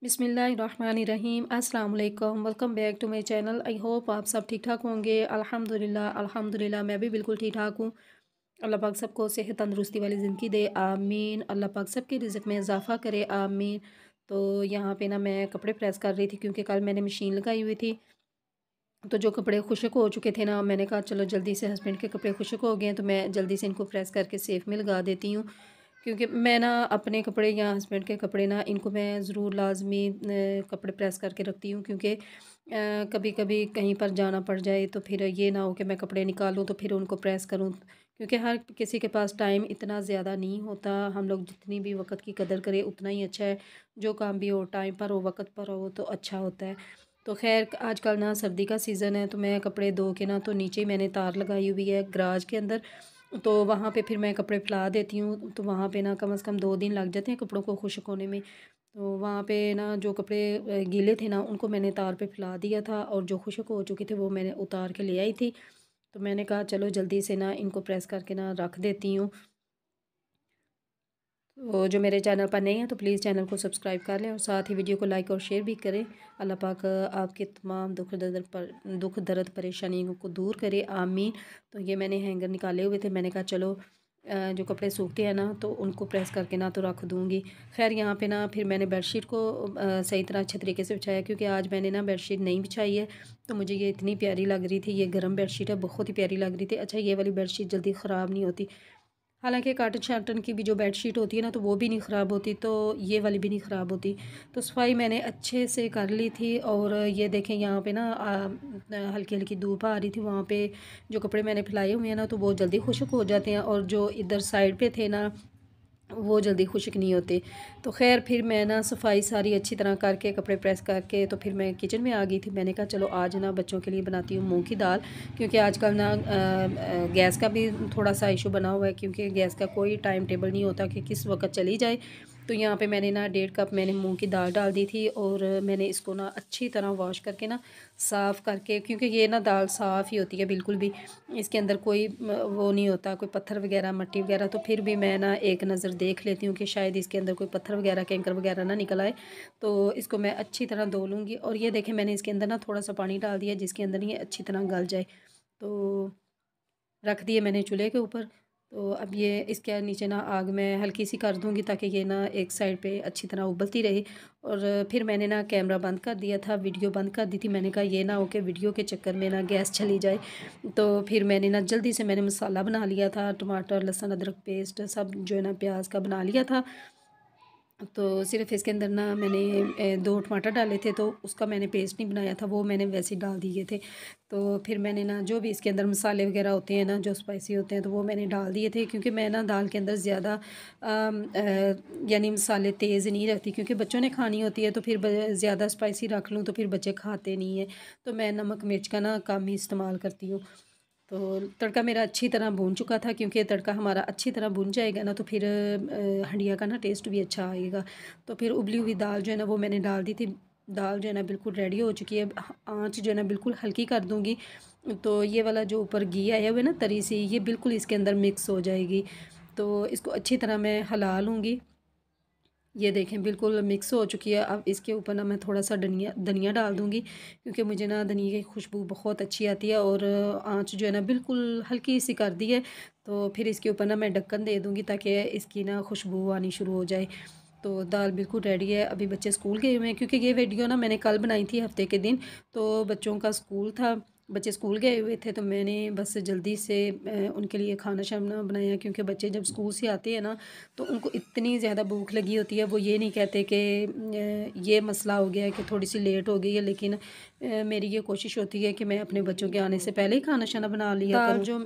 बिस्मिल्लाहिर्रहमानिर्रहीम अस्सलाम वालेकुम। Welcome back to my channel. I hope आप सब ठीक ठाक होंगे। अल्हम्दुलिल्लाह मैं भी बिल्कुल ठीक ठाक हूँ। अल्लाह पाक सबको सेहत तंदुरुस्ती वाली ज़िंदगी दे, आमीन। अल्लाह पाक सबके रिज़्क़ में इजाफ़ा करे, आमीन। तो यहाँ पे ना मैं कपड़े प्रेस कर रही थी क्योंकि कल मैंने मशीन लगाई हुई थी। तो जो कपड़े खुश्क हो चुके थे ना, मैंने कहा चलो जल्दी से, हस्बैंड के कपड़े खुश्क हो गए हैं तो मैं जल्दी से इनको प्रेस करके सेफ़ में लगा देती हूँ। क्योंकि मैं ना अपने कपड़े या हस्बैंड के कपड़े ना, इनको मैं ज़रूर लाज़मी कपड़े प्रेस करके रखती हूँ। क्योंकि कभी कभी कहीं पर जाना पड़ जाए तो फिर ये ना हो कि मैं कपड़े निकालूँ तो फिर उनको प्रेस करूँ। क्योंकि हर किसी के पास टाइम इतना ज़्यादा नहीं होता। हम लोग जितनी भी वक्त की कदर करें उतना ही अच्छा है। जो काम भी हो टाइम पर हो, वक्त पर हो तो अच्छा होता है। तो खैर आजकल ना सर्दी का सीज़न है तो मैं कपड़े धो के ना, तो नीचे ही मैंने तार लगाई हुई है गराज के अंदर। तो वहाँ पे फिर मैं कपड़े फैला देती हूँ। तो वहाँ पे ना कम से कम 2 दिन लग जाते हैं कपड़ों को खुश्क होने में। तो वहाँ पे ना जो कपड़े गीले थे ना, उनको मैंने तार पे फैला दिया था और जो खुश्क हो चुके थे वो मैंने उतार के ले आई थी। तो मैंने कहा चलो जल्दी से ना इनको प्रेस करके ना रख देती हूँ। तो जो मेरे चैनल पर नए हैं तो प्लीज़ चैनल को सब्सक्राइब कर लें और साथ ही वीडियो को लाइक और शेयर भी करें। अल्लाह पाक आपके तमाम दुख दर्द परेशानियों को दूर करे, आमीन। तो ये मैंने हैंगर निकाले हुए थे, मैंने कहा चलो जो कपड़े सूखते हैं ना तो उनको प्रेस करके ना तो रख दूँगी। खैर यहाँ पे ना फिर मैंने बेडशीट को सही तरह अच्छे तरीके से बिछाया, क्योंकि आज मैंने ना बेडशीट नहीं बिछाई है। तो मुझे ये इतनी प्यारी लग रही थी, ये गर्म बेडशीट है, बहुत ही प्यारी लग रही थी। अच्छा, ये वाली बेडशीट जल्दी ख़राब नहीं होती। हालांकि काटन शाटन की भी जो बेडशीट होती है ना तो वो भी नहीं ख़राब होती, तो ये वाली भी नहीं ख़राब होती। तो सफाई मैंने अच्छे से कर ली थी। और ये देखें यहाँ पे ना हल्की हल्की धूप आ रही थी। वहाँ पे जो कपड़े मैंने फैलाए हुए हैं ना तो वो जल्दी खुश्क हो जाते हैं, और जो इधर साइड पे थे ना वो जल्दी खुश्क नहीं होते। तो खैर फिर मैं ना सफाई सारी अच्छी तरह करके कपड़े प्रेस करके तो फिर मैं किचन में आ गई थी। मैंने कहा चलो आज ना बच्चों के लिए बनाती हूँ मूंग की दाल। क्योंकि आजकल ना गैस का भी थोड़ा सा इशू बना हुआ है, क्योंकि गैस का कोई टाइम टेबल नहीं होता कि किस वक्त चली जाए। तो यहाँ पे मैंने ना 1.5 कप मैंने मूंग की दाल डाल दी थी, और मैंने इसको ना अच्छी तरह वॉश करके ना साफ़ करके, क्योंकि ये ना दाल साफ़ ही होती है बिल्कुल भी, इसके अंदर कोई वो नहीं होता, कोई पत्थर वगैरह मट्टी वगैरह। तो फिर भी मैं ना एक नज़र देख लेती हूँ कि शायद इसके अंदर कोई पत्थर वगैरह कैंकर वगैरह ना निकल आए। तो इसको मैं अच्छी तरह धो लूँगी। और ये देखें मैंने इसके अंदर ना थोड़ा सा पानी डाल दिया जिसके अंदर ये अच्छी तरह गल जाए। तो रख दिए मैंने चूल्हे के ऊपर। तो अब ये इसके नीचे ना आग मैं हल्की सी कर दूँगी ताकि ये ना एक साइड पे अच्छी तरह उबलती रहे। और फिर मैंने ना कैमरा बंद कर दिया था, वीडियो बंद कर दी थी। मैंने कहा ये ना हो कि वीडियो के चक्कर में ना गैस चली जाए। तो फिर मैंने ना जल्दी से मैंने मसाला बना लिया था, टमाटर लहसुन अदरक पेस्ट सब जो है ना प्याज का बना लिया था। तो सिर्फ इसके अंदर ना मैंने 2 टमाटर डाले थे, तो उसका मैंने पेस्ट नहीं बनाया था, वो मैंने वैसे ही डाल दिए थे। तो फिर मैंने ना जो भी इसके अंदर मसाले वगैरह होते हैं ना जो स्पाइसी होते हैं तो वो मैंने डाल दिए थे। क्योंकि मैं ना दाल के अंदर ज़्यादा यानी मसाले तेज़ नहीं रखती, क्योंकि बच्चों ने खानी होती है। तो फिर ज़्यादा स्पाइसी रख लूँ तो फिर बच्चे खाते नहीं हैं। तो मैं नमक मिर्च का ना कम ही इस्तेमाल करती हूँ। तो तड़का मेरा अच्छी तरह भून चुका था, क्योंकि तड़का हमारा अच्छी तरह भून जाएगा ना तो फिर हंडिया का ना टेस्ट भी अच्छा आएगा। तो फिर उबली हुई दाल जो है ना वो मैंने डाल दी थी। दाल जो है ना बिल्कुल रेडी हो चुकी है। आँच जो है ना बिल्कुल हल्की कर दूँगी। तो ये वाला जो ऊपर घी आया हुआ है ना तरी सी, ये बिल्कुल इसके अंदर मिक्स हो जाएगी। तो इसको अच्छी तरह मैं हिला लूँगी। ये देखें बिल्कुल मिक्स हो चुकी है। अब इसके ऊपर ना मैं थोड़ा सा धनिया धनिया डाल दूँगी, क्योंकि मुझे ना धनिया की खुशबू बहुत अच्छी आती है। और आँच जो है ना बिल्कुल हल्की सी कर दी है। तो फिर इसके ऊपर ना मैं ढक्कन दे दूँगी ताकि इसकी ना खुशबू आनी शुरू हो जाए। तो दाल बिल्कुल रेडी है। अभी बच्चे स्कूल गए हुए हैं, क्योंकि ये वीडियो ना मैंने कल बनाई थी हफ्ते के दिन। तो बच्चों का स्कूल था, बच्चे स्कूल गए हुए थे, तो मैंने बस जल्दी से उनके लिए खाना शाना बनाया। क्योंकि बच्चे जब स्कूल से आते हैं ना तो उनको इतनी ज़्यादा भूख लगी होती है, वो ये नहीं कहते कि ये मसला हो गया है कि थोड़ी सी लेट हो गई है। लेकिन मेरी ये कोशिश होती है कि मैं अपने बच्चों के आने से पहले ही खाना शाना बना लिया करूँ। दाल जो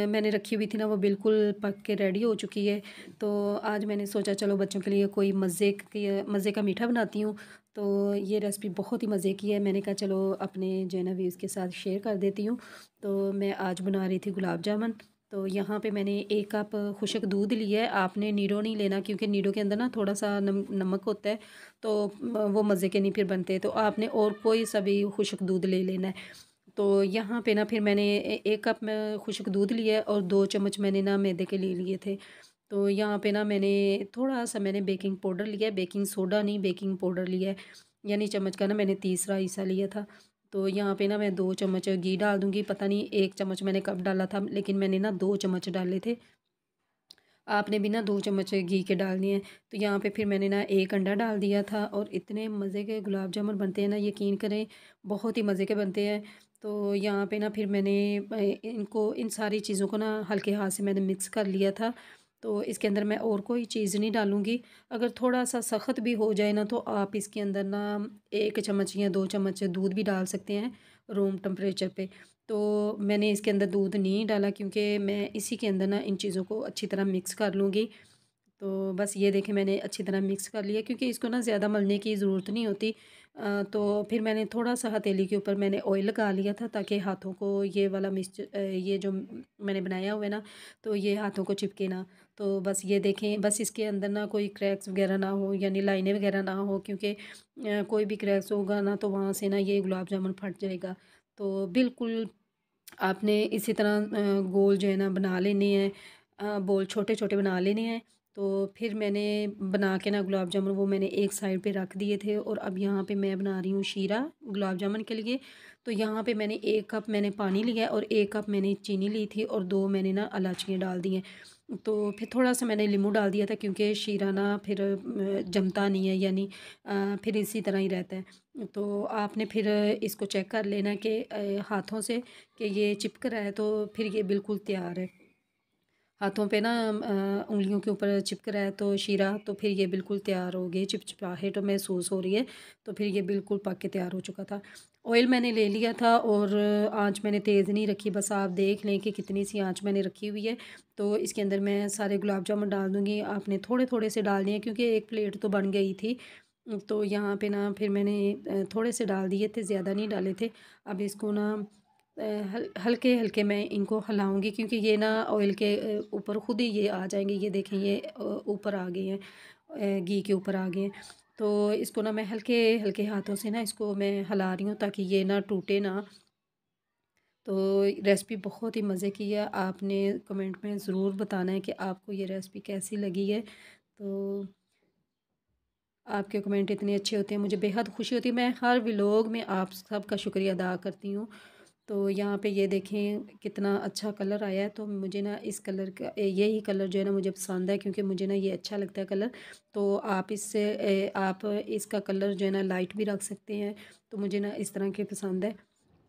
मैंने रखी हुई थी ना वो बिल्कुल पक के रेडी हो चुकी है। तो आज मैंने सोचा चलो बच्चों के लिए कोई मज़े का मीठा बनाती हूँ। तो ये रेसिपी बहुत ही मज़े की है। मैंने कहा चलो अपने जो है ना व्यूज़ के साथ शेयर कर देती हूँ। तो मैं आज बना रही थी गुलाब जामुन। तो यहाँ पे मैंने 1 कप खुशक दूध लिया है। आपने नीडो नहीं लेना, क्योंकि नीडो के अंदर ना थोड़ा सा नमक होता है, तो वो मज़े के नहीं फिर बनते। तो आपने और कोई सा भी खुशक दूध ले लेना है। तो यहाँ पे ना फिर मैंने 1 कप में खुशक दूध लिया है और 2 चम्मच मैंने ना मैदे के ले लिए थे। तो यहाँ पे ना मैंने थोड़ा सा मैंने बेकिंग पाउडर लिया है, बेकिंग सोडा नहीं बेकिंग पाउडर लिया है, यानी चम्मच का ना मैंने तीसरा हिस्सा लिया था। तो यहाँ पे ना मैं 2 चम्मच घी डाल दूँगी, पता नहीं 1 चम्मच मैंने कब डाला था, लेकिन मैंने ना 2 चम्मच डाले थे। आपने भी ना 2 चम्मच घी के डालने हैं। तो यहाँ पे फिर मैंने ना 1 अंडा डाल दिया था और इतने मज़े के गुलाब जामुन बनते हैं ना, यकीन करें बहुत ही मज़े के बनते हैं। तो यहाँ पे ना फिर मैंने इनको इन सारी चीज़ों को ना हल्के हाथ से मैंने मिक्स कर लिया था। तो इसके अंदर मैं और कोई चीज़ नहीं डालूँगी। अगर थोड़ा-सा सख्त भी हो जाए ना तो आप इसके अंदर ना 1 चम्मच या 2 चम्मच दूध भी डाल सकते हैं रूम टेम्परेचर पे। तो मैंने इसके अंदर दूध नहीं डाला क्योंकि मैं इसी के अंदर ना इन चीज़ों को अच्छी तरह मिक्स कर लूँगी। तो बस ये देखें मैंने अच्छी तरह मिक्स कर लिया क्योंकि इसको ना ज़्यादा मलने की ज़रूरत नहीं होती। तो फिर मैंने थोड़ा-सा हथेली के ऊपर मैंने ऑयल लगा लिया था ताकि हाथों को ये वाला ये जो मैंने बनाया हुआ है ना, तो ये हाथों को चिपके ना। तो बस ये देखें, बस इसके अंदर ना कोई क्रैक्स वग़ैरह ना हो, यानी लाइनें वग़ैरह ना हो, क्योंकि कोई भी क्रैक्स होगा ना तो वहाँ से ना ये गुलाब जामुन फट जाएगा। तो बिल्कुल आपने इसी तरह गोल जो है ना बना लेने हैं, बोल छोटे-छोटे बना लेने हैं। तो फिर मैंने बना के ना गुलाब जामुन वो मैंने एक साइड पे रख दिए थे और अब यहाँ पे मैं बना रही हूँ शीरा गुलाब जामुन के लिए। तो यहाँ पे मैंने 1 कप मैंने पानी लिया और 1 कप मैंने चीनी ली थी और 2 मैंने ना इलायचियाँ डाल दी हैं। तो फिर थोड़ा-सा मैंने नींबू डाल दिया था क्योंकि शीरा ना फिर जमता नहीं है, यानी फिर इसी तरह ही रहता है। तो आपने फिर इसको चेक कर लेना कि हाथों से कि ये चिपक रहा है तो फिर ये बिल्कुल तैयार है। हाथों पे ना उँगलियों के ऊपर चिपक रहा है तो शीरा, तो फिर ये बिल्कुल तैयार हो गई, चिपचिपाहट महसूस हो रही है, तो फिर ये बिल्कुल पक के तैयार हो चुका था। ऑयल मैंने ले लिया था और आँच मैंने तेज़ नहीं रखी, बस आप देख लें कि कितनी सी आँच मैंने रखी हुई है। तो इसके अंदर मैं सारे गुलाब जामुन डाल दूँगी, आपने थोड़े-थोड़े से डालने हैं क्योंकि 1 प्लेट तो बन गई थी। तो यहाँ पे ना फिर मैंने थोड़े से डाल दिए थे, ज़्यादा नहीं डाले थे। अब इसको ना हल्के-हल्के मैं इनको हिलाऊँगी क्योंकि ये ना ऑयल के ऊपर खुद ही ये आ जाएँगे। ये देखें ये ऊपर आ गए हैं, घी के ऊपर आ गए हैं। तो इसको ना मैं हल्के-हल्के हाथों से ना इसको मैं हिला रही हूँ ताकि ये ना टूटे ना। तो रेसिपी बहुत ही मज़े की है, आपने कमेंट में ज़रूर बताना है कि आपको ये रेसिपी कैसी लगी है। तो आपके कमेंट इतने अच्छे होते हैं, मुझे बेहद खुशी होती है। मैं हर व्लॉग में आप सबका शुक्रिया अदा करती हूँ। तो यहाँ पे ये देखें कितना अच्छा कलर आया है, तो मुझे ना इस कलर का यही कलर जो है ना मुझे पसंद है क्योंकि मुझे ना ये अच्छा लगता है कलर। तो आप इससे आप इसका कलर जो है ना लाइट भी रख सकते हैं, तो मुझे ना इस तरह के पसंद है।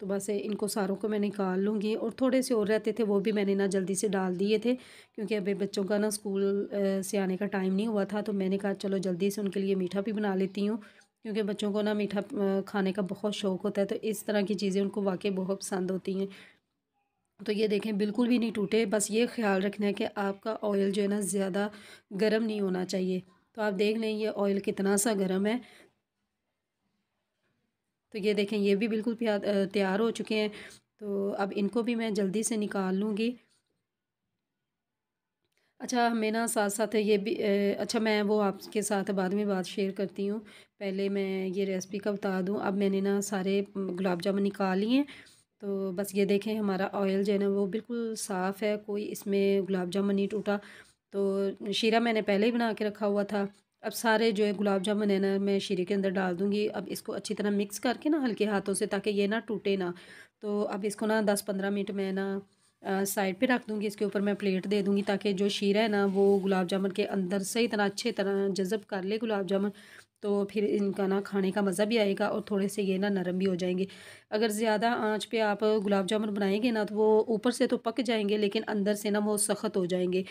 तो बस इनको सारों को मैं निकाल लूँगी और थोड़े से और रहते थे वो भी मैंने ना जल्दी से डाल दिए थे क्योंकि अभी बच्चों का ना स्कूल से आने का टाइम नहीं हुआ था, तो मैंने कहा चलो जल्दी से उनके लिए मीठा भी बना लेती हूँ क्योंकि बच्चों को ना मीठा खाने का बहुत शौक़ होता है, तो इस तरह की चीज़ें उनको वाक़ई बहुत पसंद होती हैं। तो ये देखें बिल्कुल भी नहीं टूटे, बस ये ख़्याल रखना है कि आपका ऑयल जो है ना ज़्यादा गर्म नहीं होना चाहिए। तो आप देख लें ये ऑयल कितना सा गर्म है। तो ये देखें ये भी बिल्कुल तैयार हो चुके हैं। तो अब इनको भी मैं जल्दी से निकाल लूँगी। अच्छा, हमें ना साथ-साथ ये भी अच्छा मैं वो आपके साथ बाद में बात शेयर करती हूँ। पहले मैं ये रेसिपी का बता दूँ, अब मैंने ना सारे गुलाब जामुन निकाल लिए हैं। तो बस ये देखें हमारा ऑयल जो है ना वो बिल्कुल साफ़ है, कोई इसमें गुलाब जामुन नहीं टूटा। तो शीरा मैंने पहले ही बना के रखा हुआ था। अब सारे जो है गुलाब जामुन है ना मैं शीरे के अंदर डाल दूँगी। अब इसको अच्छी तरह मिक्स करके ना हल्के हाथों से ताकि ये ना टूटे ना। तो अब इसको ना 10-15 मिनट मैं ना साइड पे रख दूँगी, इसके ऊपर मैं प्लेट दे दूँगी ताकि जो शीरा है ना वो गुलाब जामुन के अंदर सही तरह अच्छी तरह जज़ब कर ले गुलाब जामुन। तो फिर इनका ना खाने का मज़ा भी आएगा और थोड़े से ये ना नरम भी हो जाएँगे। अगर ज़्यादा आँच पे आप गुलाब जामुन बनाएँगे ना तो वो ऊपर से तो पक जाएँगे लेकिन अंदर से ना वो सख़्त हो जाएँगे,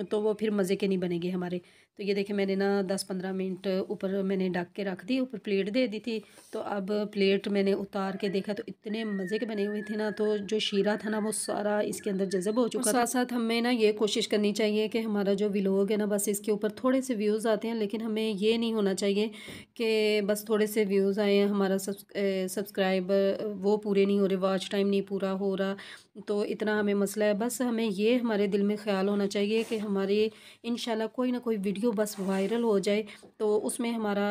तो वो फिर मज़े के नहीं बनेंगे हमारे। तो ये देखिए मैंने ना 10-15 मिनट ऊपर मैंने ढक के रख दी, ऊपर प्लेट दे दी थी। तो अब प्लेट मैंने उतार के देखा तो इतने मज़े के बने हुए थे ना, तो जो शीरा था ना वो सारा इसके अंदर जज़ब हो चुका था। साथ-साथ हमें ना ये कोशिश करनी चाहिए कि हमारा जो व्लॉग है ना बस इसके ऊपर थोड़े से व्यूज़ आते हैं, लेकिन हमें ये नहीं होना चाहिए कि बस थोड़े से व्यूज़ आए हैं, हमारा सब्सक्राइबर वो पूरे नहीं हो रहे, वॉच टाइम नहीं पूरा हो रहा, तो इतना हमें मसला है। बस हमें ये हमारे दिल में ख़्याल होना चाहिए कि हमारे इंशाल्लाह कोई ना कोई वीडियो वीडियो बस वायरल हो जाए तो उसमें हमारा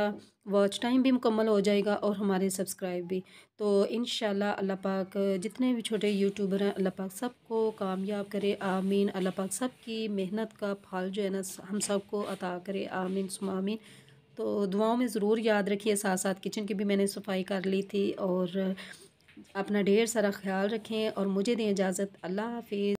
वॉच टाइम भी मुकम्मल हो जाएगा और हमारे सब्सक्राइब भी। तो इंशाल्लाह अल्लाह पाक जितने भी छोटे यूट्यूबर हैं अल्लाह पाक सबको कामयाब करे, आमीन। अल्लाह पाक सबकी मेहनत का फल जो है ना हम सबको अता करे, आमीन सुम्मा आमीन। तो दुआओं में ज़रूर याद रखिए। साथ साथ किचन की भी मैंने सफाई कर ली थी। और अपना ढेर सारा ख्याल रखें और मुझे दें इजाज़त। अल्लाह हाफिज़।